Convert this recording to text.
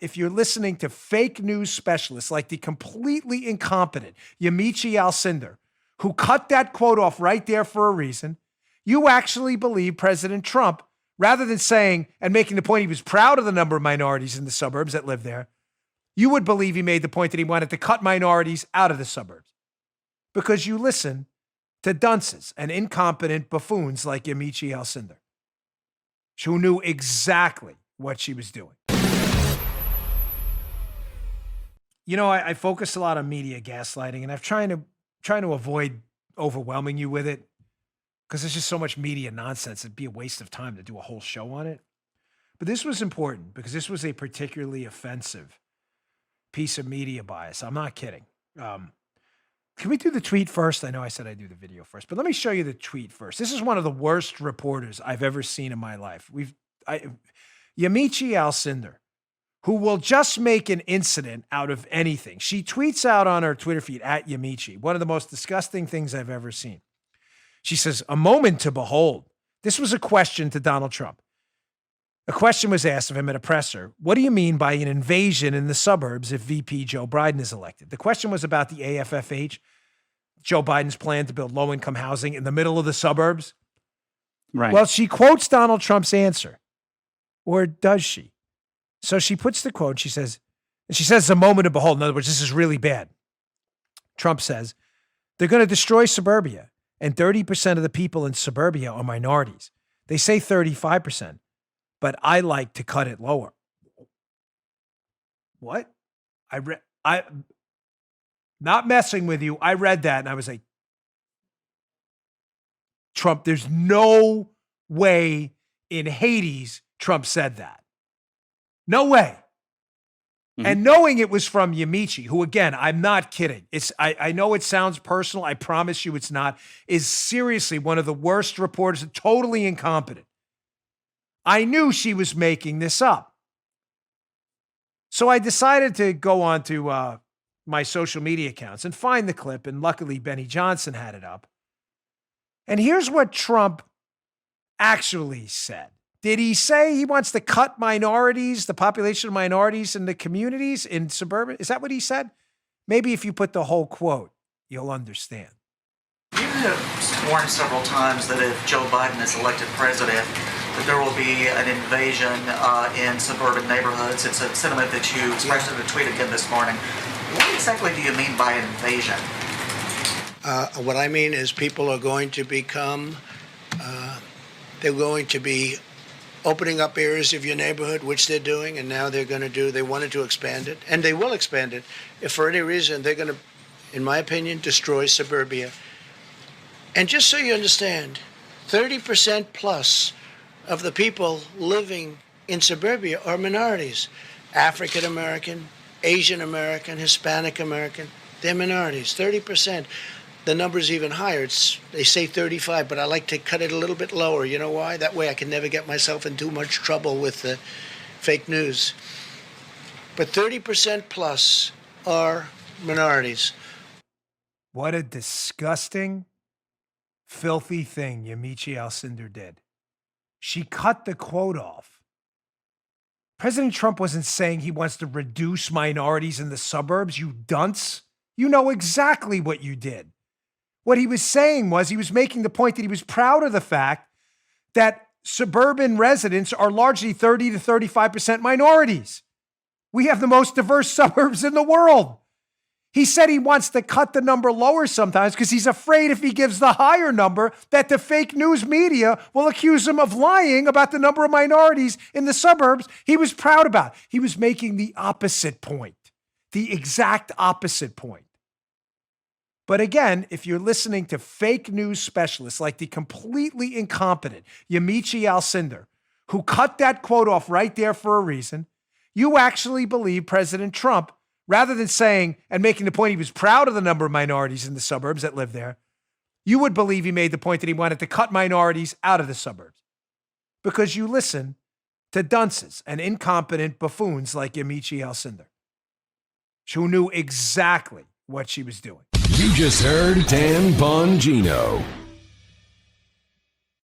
If you're listening to fake news specialists like the completely incompetent Yamiche Alcindor, who cut that quote off right there for a reason, you actually believe President Trump, rather than saying and making the point he was proud of the number of minorities in the suburbs that live there, you would believe he made the point that he wanted to cut minorities out of the suburbs. Because you listen to dunces and incompetent buffoons like Yamiche Alcindor, who knew exactly what she was doing. You know, I focus a lot on media gaslighting, and I'm trying to avoid overwhelming you with it because there's just so much media nonsense. It'd be a waste of time to do a whole show on it. But this was important because this was a particularly offensive piece of media bias. I'm not kidding. Can we do the tweet first? I know I said I'd do the video first, but let me show you the tweet first. This is one of the worst reporters I've ever seen in my life. Yamiche Alcindor, who will just make an incident out of anything. She tweets out on her Twitter feed at Yamiche, one of the most disgusting things I've ever seen. She says, "A moment to behold." This was a question to Donald Trump. A question was asked of him at a presser. What do you mean by an invasion in the suburbs if VP Joe Biden is elected? The question was about the AFFH, Joe Biden's plan to build low-income housing in the middle of the suburbs. Right. Well, she quotes Donald Trump's answer. Or does she? So she puts the quote, she says, it's a moment to behold. In other words, this is really bad. Trump says, they're going to destroy suburbia, and 30% of the people in suburbia are minorities. They say 35%, but I like to cut it lower. What? Not messing with you. I read that and I was like, Trump, there's no way in Hades Trump said that. No way. Mm-hmm. And knowing it was from Yamiche, who, again, I'm not kidding. I know it sounds personal. I promise you it's not. Is seriously one of the worst reporters, totally incompetent. I knew she was making this up. So I decided to go on to my social media accounts and find the clip. And luckily, Benny Johnson had it up. And here's what Trump actually said. Did he say he wants to cut minorities, the population of minorities in the communities in suburban? Is that what he said? Maybe if you put the whole quote, you'll understand. You have warned several times that if Joe Biden is elected president, that there will be an invasion in suburban neighborhoods. It's a sentiment that you expressed in a tweet again this morning. What exactly do you mean by an invasion? What I mean is people are going to become, they're going to be opening up areas of your neighborhood, which they're doing, and now they wanted to expand it, and they will expand it. If for any reason they're going to, in my opinion, destroy suburbia. And just so you understand, 30% plus of the people living in suburbia are minorities. African American, Asian American, Hispanic American, they're minorities, 30%. The number's even higher. They say 35, but I like to cut it a little bit lower. You know why? That way I can never get myself in too much trouble with the fake news. But 30% plus are minorities. What a disgusting, filthy thing Yamiche Alcindor did. She cut the quote off. President Trump wasn't saying he wants to reduce minorities in the suburbs, you dunce. You know exactly what you did. What he was saying was he was making the point that he was proud of the fact that suburban residents are largely 30 to 35% minorities. We have the most diverse suburbs in the world. He said he wants to cut the number lower sometimes because he's afraid if he gives the higher number that the fake news media will accuse him of lying about the number of minorities in the suburbs he was proud about. He was making the opposite point, the exact opposite point. But again, if you're listening to fake news specialists like the completely incompetent Yamiche Alcindor, who cut that quote off right there for a reason, you actually believe President Trump, rather than saying and making the point he was proud of the number of minorities in the suburbs that live there, you would believe he made the point that he wanted to cut minorities out of the suburbs. Because you listen to dunces and incompetent buffoons like Yamiche Alcindor, who knew exactly what she was doing. You just heard Dan Bongino.